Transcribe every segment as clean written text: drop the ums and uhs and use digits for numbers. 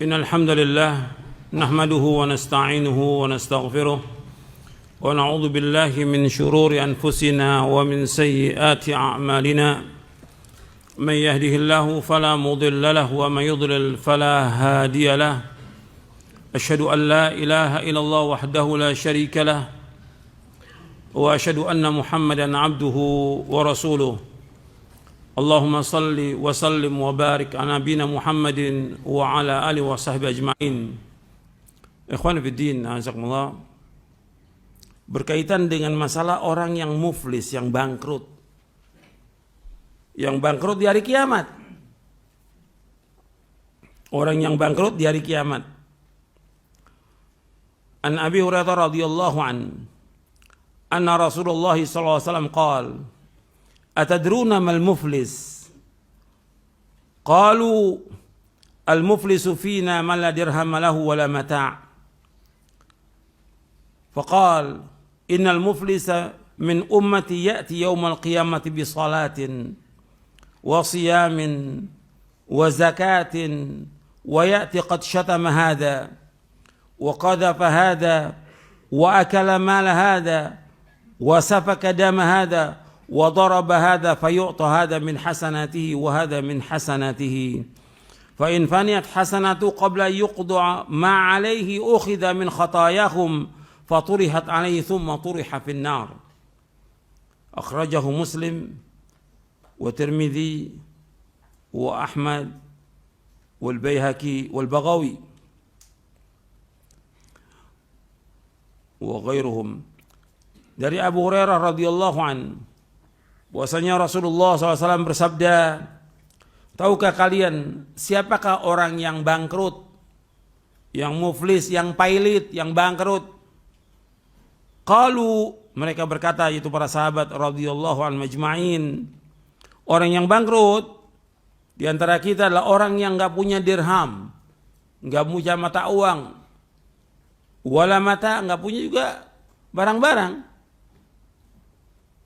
إن الحمد لله نحمده ونستعينه ونستغفره ونعوذ بالله من شرور أنفسنا ومن سيئات أعمالنا من يهده الله فلا مضل له ومن يضلل فلا هادي له أشهد أن لا إله إلا الله وحده لا شريك له وأشهد أن محمدا عبده ورسوله اللهم صل وسلم وبارك على نبينا محمد وعلى آله وصحبه أجمعين. Ikhwan fiddin, azakumullah. Berkaitan dengan masalah orang yang muflis, yang bangkrut. Yang bangkrut di hari kiamat. Orang yang bangkrut di hari kiamat. An Abi Hurairah radhiyallahu an anna Rasulullah sallallahu alaihi wasallam qala Atadruna mal muflis? Qalu al-muflisu fina man la dirham lahu wa la mata'. Faqal innal muflisa min ummati ya'ti yawmal qiyamati bi salatin wa siyamin wa zakatin wa ya'ti qad shatama hadha wa qadhafa hadha wa akala mal hadha wa safaka dama hadha وضرب هذا فيعطى هذا من حسناته وهذا من حسناته فإن فنيت حسناته قبل أن يقضى ما عليه أخذ من خطاياهم فطرحت عليه ثم طرح في النار أخرجه مسلم والترمذي وأحمد والبيهقي والبغوي وغيرهم. Dari Abu Hurairah radhiyallahu anhu bahwasanya Rasulullah SAW bersabda, tahukah kalian siapakah orang yang bangkrut, yang muflis, yang pailit, yang bangkrut? Qalu, mereka berkata, yaitu para sahabat radhiyallahu anhum majma'in, orang yang bangkrut di antara kita adalah orang yang enggak punya dirham, enggak punya mata uang, wala mata, enggak punya juga barang-barang.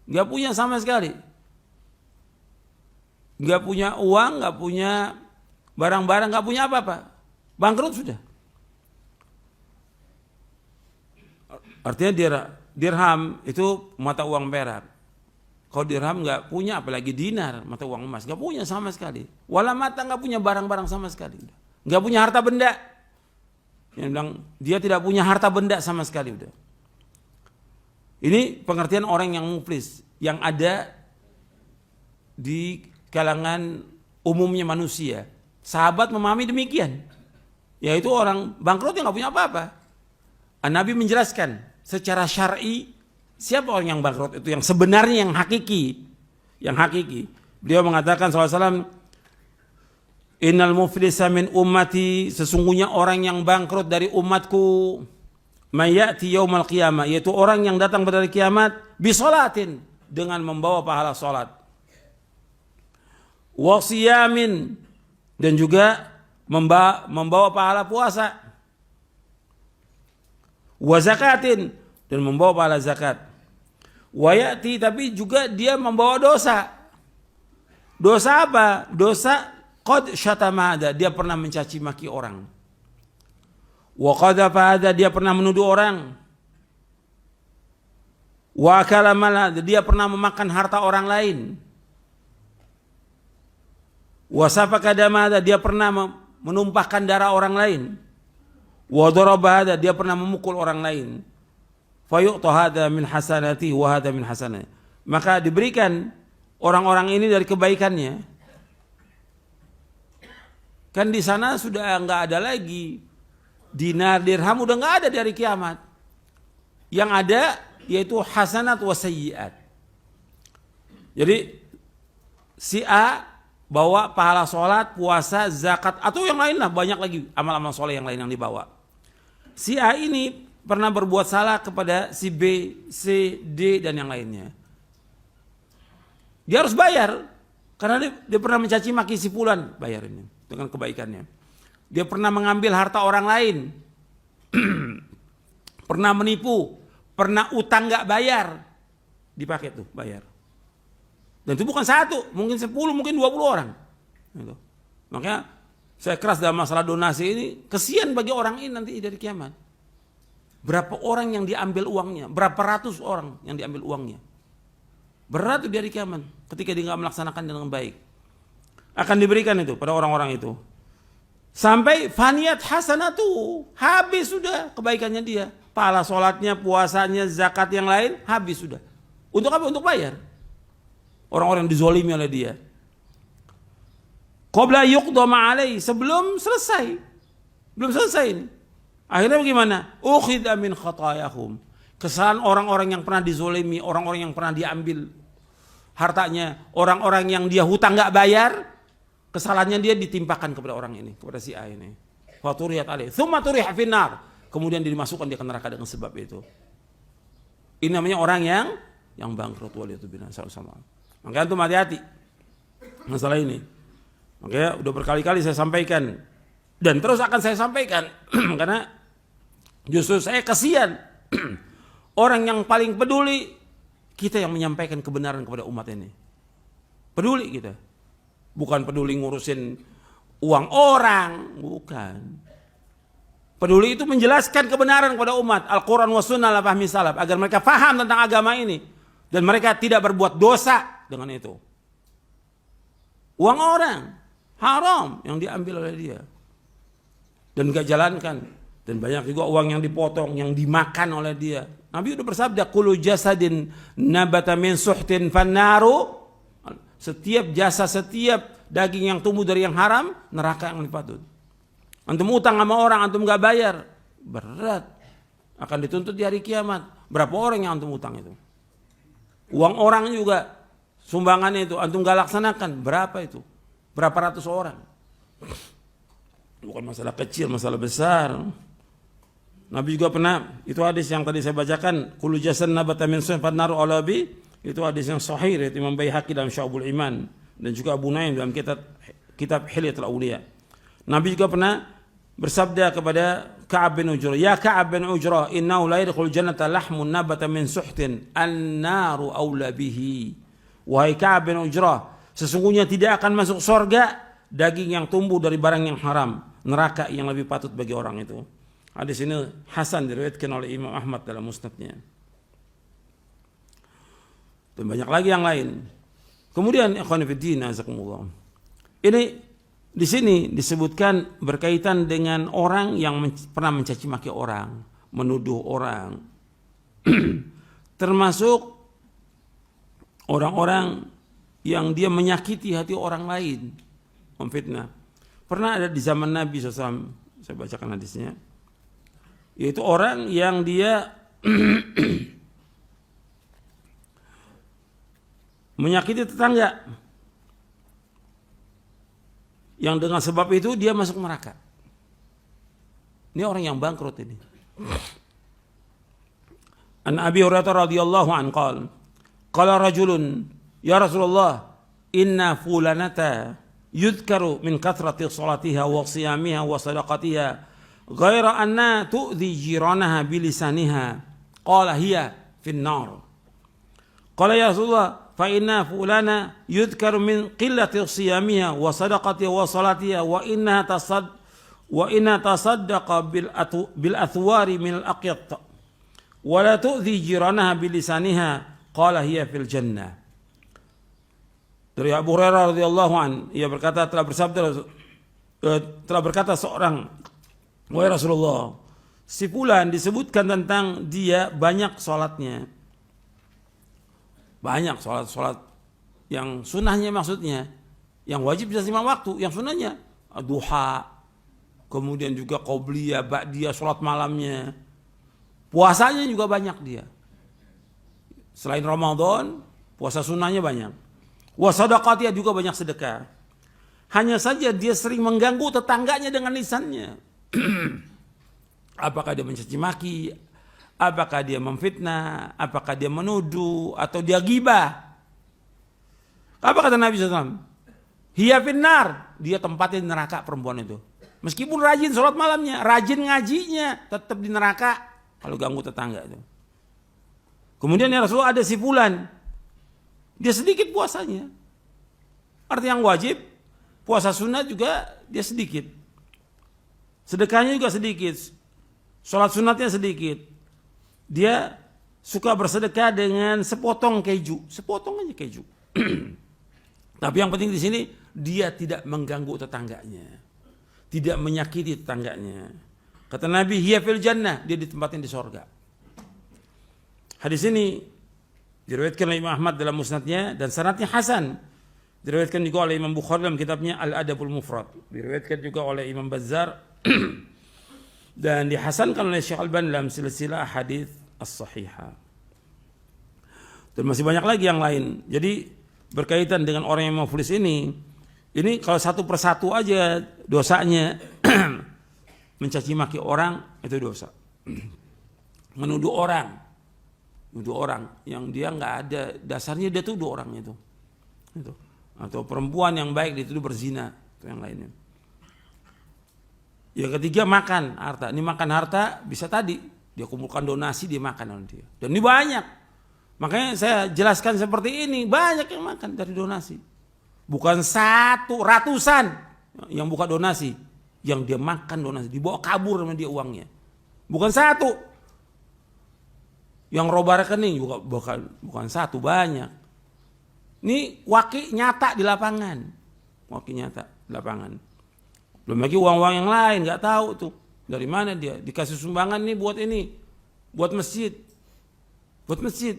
Gak punya sama sekali. Gak punya uang, gak punya barang-barang, gak punya apa-apa. Bangkrut sudah. Artinya dirham itu mata uang perak. Kalau dirham gak punya, apalagi dinar, mata uang emas. Gak punya sama sekali. Wala mata gak punya barang-barang sama sekali. Gak punya harta benda. Yang bilang dia tidak punya harta benda sama sekali udah. Ini pengertian orang yang muflis yang ada di kalangan umumnya manusia. Sahabat memahami demikian, yaitu orang bangkrut yang nggak punya apa-apa. Nabi menjelaskan secara syar'i siapa orang yang bangkrut itu, yang sebenarnya, yang hakiki, Beliau mengatakan SAW, Innal muflisa min ummati, sesungguhnya orang yang bangkrut dari umatku, mayati yaumal qiyamah, yaitu orang yang datang pada hari kiamat bisolatin, dengan membawa pahala salat, wasiyamin, dan juga membawa pahala puasa, wazakatin, dan membawa pahala zakat, wayati, tapi juga dia membawa dosa. Dosa apa? Dosa qad syatamada, dia pernah mencaci maki orang. Wa qadhafa hadha, dia pernah menuduh orang. Wa akala mala, dia pernah memakan harta orang lain. Wa safaka dama, dia pernah menumpahkan darah orang lain. Wa daraba hadha, dia pernah memukul orang lain. Fa yu'ta hadha min hasanati wa hadha min hasanati, maka diberikan orang-orang ini dari kebaikannya. Kan di sana sudah enggak ada lagi dinar, dirham, udah nggak ada dari kiamat. Yang ada yaitu hasanat wa sayyiat. Jadi si A bawa pahala sholat, puasa, zakat, atau yang lain lah, banyak lagi amal-amal soleh yang lain yang dibawa. Si A ini pernah berbuat salah kepada si B, C, D, dan yang lainnya. Dia harus bayar karena dia pernah mencaci maki si fulan, bayar ini dengan kebaikannya. Dia pernah mengambil harta orang lain, pernah menipu, pernah utang gak bayar, dipakai tuh bayar. Dan itu bukan satu, mungkin 10, mungkin 20 orang. Gitu. Makanya Saya keras dalam masalah donasi ini, kesian bagi orang ini nanti dari kiamat. Berapa orang yang diambil uangnya, berapa ratus orang yang diambil uangnya. Berat itu dari kiamat ketika dia nggak melaksanakan dengan baik. Akan diberikan itu pada orang-orang itu. Sampai faniyat hasanatu, habis sudah kebaikannya dia. Pahala sholatnya, puasanya, zakat yang lain, habis sudah. Untuk apa? Untuk bayar. Orang-orang yang dizolimi oleh dia. Qabla yuqdama alaihi, sebelum selesai. Belum selesai ini. Akhirnya bagaimana? Ukhidha min khatayahum. Kesalahan orang-orang yang pernah dizolimi, orang-orang yang pernah diambil hartanya, orang-orang yang dia hutang nggak bayar, kesalahannya dia ditimpakan kepada orang ini, kepada si A ini. Faturiyat alaihi, tsumma turiha finnar. Kemudian dia dimasukkan dia ke neraka dengan sebab itu. Ini namanya orang yang bangkrut, waliyadzubillah sama-sama. Makanya antum hati-hati masalah ini. Makanya udah berkali-kali saya sampaikan dan terus akan saya sampaikan karena justru saya kasihan orang yang paling peduli kita yang menyampaikan kebenaran kepada umat ini. Peduli kita. Bukan peduli ngurusin uang orang, bukan. Peduli itu menjelaskan kebenaran kepada umat, Al-Quran wa sunnah ala fahmi salaf, agar mereka faham tentang agama ini dan mereka tidak berbuat dosa dengan itu. Uang orang haram yang diambil oleh dia dan gak jalankan, dan banyak juga uang yang dipotong, yang dimakan oleh dia. Nabi udah bersabda, kullu jasadin nabata min suhtin fannaru, setiap jasa, setiap daging yang tumbuh dari yang haram, neraka yang dipatut. Antum utang sama orang, antum gak bayar, berat, akan dituntut di hari kiamat. Berapa orang yang antum utang itu? Uang orang juga, sumbangannya itu antum gak laksanakan, berapa itu? Berapa ratus orang? Bukan masalah kecil, masalah besar. Nabi juga pernah, itu hadis yang tadi saya bacakan, kullu jasan nabata min suhtin fannaru aula bi, itu hadis yang sahih dari Imam Baihaqi dalam Syu'abul Iman dan juga Abu Nuaim dalam kitab Hilyatul Awliya. Nabi juga pernah bersabda kepada Ka'ab bin Ujrah, ya Ka'ab bin Ujrah, innahu la yadkhulul jannata lahmun nabata min suhtin, an-naru aula bihi. Wahai Ka'ab bin Ujrah, sesungguhnya tidak akan masuk surga daging yang tumbuh dari barang yang haram, neraka yang lebih patut bagi orang itu. Hadis ini hasan diriwayatkan oleh Imam Ahmad dalam musnadnya. Dan banyak lagi yang lain. Kemudian ikhwan fillah azakumullah. Ini di sini disebutkan berkaitan dengan orang yang pernah mencaci maki orang, menuduh orang. Termasuk orang-orang yang dia menyakiti hati orang lain, memfitnah. Pernah ada di zaman Nabi SAW, saya bacakan hadisnya, yaitu orang yang dia menyakiti tetangga, yang dengan sebab itu dia masuk neraka. Ini orang yang bangkrut ini. An Abi Hurairah radhiyallahu anhu qala rajulun ya Rasulullah inna fulanata yudhkaru min kathrati salatiha wa siyamiha wa sadaqatiha ghaira anna tu'dhi jiranaha bilisaniha qala hiya fin nar. Qala ya Rasulullah fa inna fulana yudhkaru min qillati siyamiha wa sadaqatiha wa salatiha wa inna tasaddaqa bil athwari min al aqyat wa la tu'dhi jiranaha bilisaniha qala hiya fil jannah. Dari Abu Hurairah radhiyallahu an, ia berkata telah berkata seorang, wahai Rasulullah, si fulan disebutkan tentang dia banyak salatnya. Banyak salat yang sunnahnya, maksudnya yang wajib bisa 5 waktu, yang sunnahnya duha, kemudian juga qobliyah, ba'diyah, salat malamnya. Puasanya juga banyak dia. Selain Ramadan, puasa sunnahnya banyak. Wa sadaqatiyah, juga banyak sedekah. Hanya saja dia sering mengganggu tetangganya dengan lisannya. Apakah dia mencaci maki, apakah dia memfitnah, apakah dia menuduh, atau dia ghibah. Apa kata Nabi SAW? Hiya finnar, dia tempatnya di neraka perempuan itu. Meskipun rajin sholat malamnya, rajin ngajinya, tetap di neraka kalau ganggu tetangga itu. Kemudian ya Rasulullah, ada si fulan, dia sedikit puasanya. Arti yang wajib, puasa sunnah juga dia sedikit. sedekahnya juga sedikit, sholat sunatnya sedikit. Dia suka bersedekah dengan sepotong keju, sepotong aja keju. Tapi yang penting di sini dia tidak mengganggu tetangganya, tidak menyakiti tetangganya. Kata Nabi, hiya fil jannah, dia ditempatin di sorga. Hadis ini diriwayatkan oleh Imam Ahmad dalam musnadnya dan sanadnya hasan. Diriwayatkan juga oleh Imam Bukhari dalam kitabnya Al-Adabul Mufrad. Diriwayatkan juga oleh Imam Bazzar dan dihasankan oleh Syekh Al-Albani dalam silsilah hadis as-sahihah. Dan masih banyak lagi yang lain. Jadi berkaitan dengan orang yang muflis ini kalau satu persatu aja dosanya mencaci maki orang itu dosa. Menuduh orang yang dia nggak ada dasarnya, dia tuduh orang itu. Atau perempuan yang baik dituduh berzina, itu yang lainnya. Yang ketiga makan harta. Ini makan harta bisa tadi dia kumpulkan donasi, dia makan oleh dia. Dan ini banyak. Makanya saya jelaskan seperti ini, banyak yang makan dari donasi. Bukan satu, ratusan yang buka donasi, yang dia makan donasi, dibawa kabur sama dia uangnya. Bukan satu. Yang roba rekening juga bukan satu, banyak. Ini waki nyata di lapangan. Waki nyata di lapangan. Belum lagi uang-uang yang lain, nggak tahu tuh dari mana dia dikasih sumbangan nih buat ini, buat masjid, buat masjid.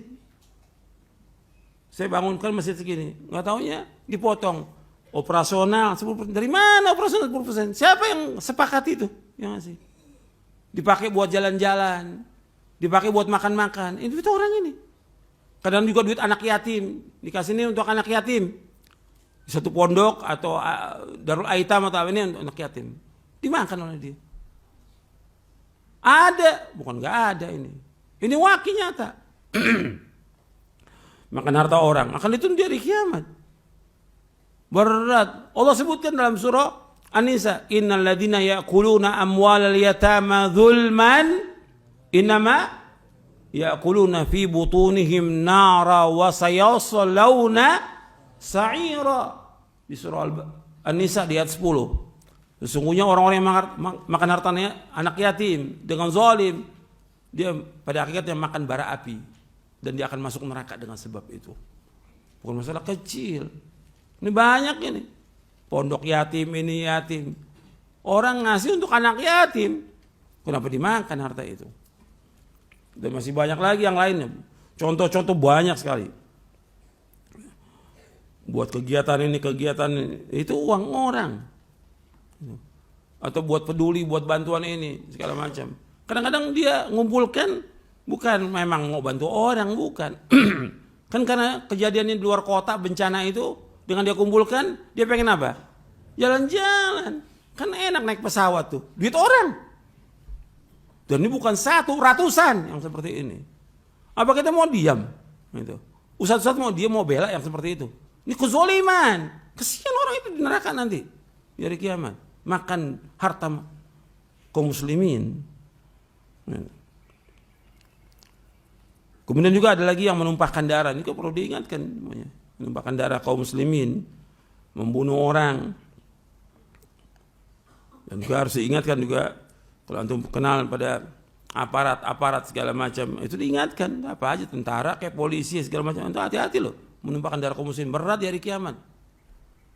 Saya bangunkan masjid segini, nggak taunya dipotong operasional 10%. Dari mana operasional 10%? Siapa yang sepakat itu? Yang ngasih? Dipakai buat jalan-jalan, dipakai buat makan-makan. Ini duit orang ini. Kadang juga duit anak yatim, dikasih ini untuk anak yatim. Satu pondok atau Darul Aitam atau ini untuk anak yatim. Dimakan oleh dia. Ada, bukan nggak ada ini. Ini waki nyata. Makan harta orang akan dituntut di hari kiamat. Berat. Allah sebutkan dalam surah An-Nisa, innal ladzina ya'kuluna amwalal yatama dzulman innama ya'kuluna fi butunihim nara wa sayaslawna sa'ira. Di surah An-Nisa di ayat 10. Sesungguhnya orang-orang yang makan hartanya anak yatim dengan zalim, dia pada akhirnya makan bara api. Dan dia akan masuk neraka dengan sebab itu. Bukan masalah kecil. Ini banyak ini. Pondok yatim, ini yatim. Orang ngasih untuk anak yatim. Kenapa dimakan harta itu? Dan masih banyak lagi yang lainnya. Contoh-contoh banyak sekali. Buat kegiatan ini, itu uang orang. Atau buat peduli, buat bantuan ini, segala macam. Kadang-kadang dia ngumpulkan bukan memang mau bantu orang, bukan. Kan karena kejadiannya di luar kota, bencana itu, dengan dia kumpulkan, dia pengen apa? Jalan-jalan. Kan enak naik pesawat tuh, duit orang. Dan ini bukan satu, ratusan yang seperti ini. Apa kita mau diam? Gitu. Ustaz-ustaz mau dia mau bela yang seperti itu. Ini kezoliman. Kesian orang itu di neraka nanti. Di hari kiamat. Makan harta kaum muslimin. Kemudian juga ada lagi yang menumpahkan darah. Ini perlu diingatkan. Menumpahkan darah kaum muslimin. Membunuh orang. Dan juga harus diingatkan juga. Kalau antum kenal pada aparat segala macam. Itu diingatkan. Apa aja tentara kayak polisi segala macam. Itu hati-hati loh. Menumpahkan darah kaum muslimin. Berat di hari kiamat.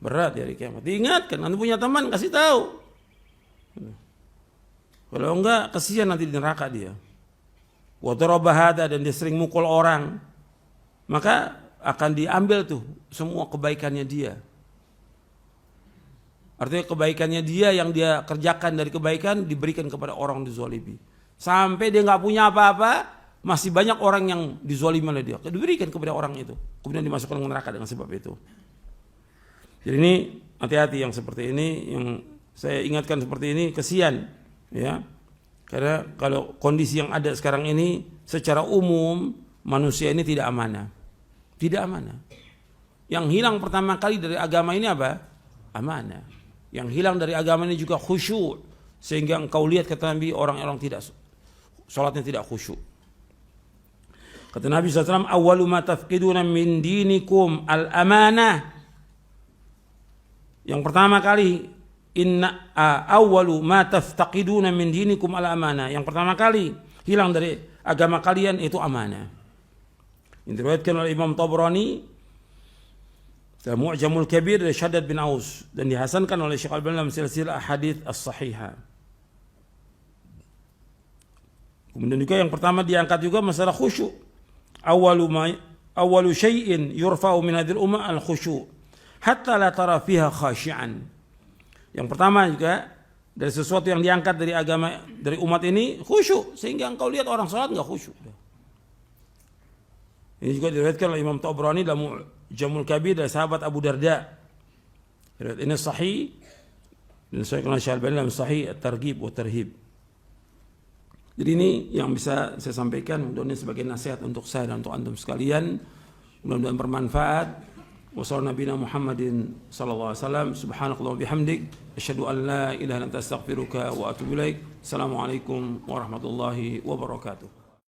Berat di hari kiamat. Diingatkan. Antum punya teman kasih tahu. Kalau enggak kesian nanti di neraka dia. Wadarabahada, dan dia sering mukul orang, maka akan diambil tuh semua kebaikannya dia. Artinya kebaikannya dia yang dia kerjakan dari kebaikan diberikan kepada orang dizalimi. Sampai dia nggak punya apa-apa, masih banyak orang yang dizalimi oleh dia. Diberikan kepada orang itu, kemudian dimasukkan ke neraka dengan sebab itu. Jadi ini hati-hati yang seperti ini, yang saya ingatkan seperti ini, kesian, ya. Karena kalau kondisi yang ada sekarang ini secara umum manusia ini tidak amanah. Tidak amanah. Yang hilang pertama kali dari agama ini apa? Amanah. Yang hilang dari agama ini juga khusyuk. Sehingga engkau lihat kata Nabi orang-orang tidak salatnya tidak khusyuk. Kata Nabi SAW, awwalu ma tafqiduna min dinikum al-amanah. Yang pertama kali inna awwalu ma taftaqiduna min dinikum al amanah. Yang pertama kali hilang dari agama kalian itu amanah. Ini diriwayatkan oleh Imam Tabrani dalam Mu'jamul Kabir dari Shaddad bin Aus dan dihasankan oleh Syekh Al-Albani dalam silsilah hadits as-sahihah. Kemudian juga yang pertama diangkat juga masalah khusyuk. Awwalu syai'in yurfa'u min hadhil ummah al-khusyu' hatta la tara fiha khashi'an. Yang pertama juga dari sesuatu yang diangkat dari agama dari umat ini khusyuk, sehingga engkau lihat orang salat enggak khusyuk. Ini juga diriwayatkan oleh Imam Tabrani dalam Jamul Kabir dari sahabat Abu Darda. Riwayat ini sahih dan saya kenal Syekh Al-Albani dalam Sahih At-Targhib wa Tarhib. Jadi ini yang bisa saya sampaikan, mudah-mudahan sebagai nasihat untuk saya dan untuk antum sekalian, mudah-mudahan bermanfaat. Wassalamualaikum Muhammadin sallallahu alaihi wasallam. Subhanakallah bihamdik asyhadu an la ilaha illa anta astaghfiruka wa atubu ilaik. Assalamualaikum warahmatullahi wabarakatuh.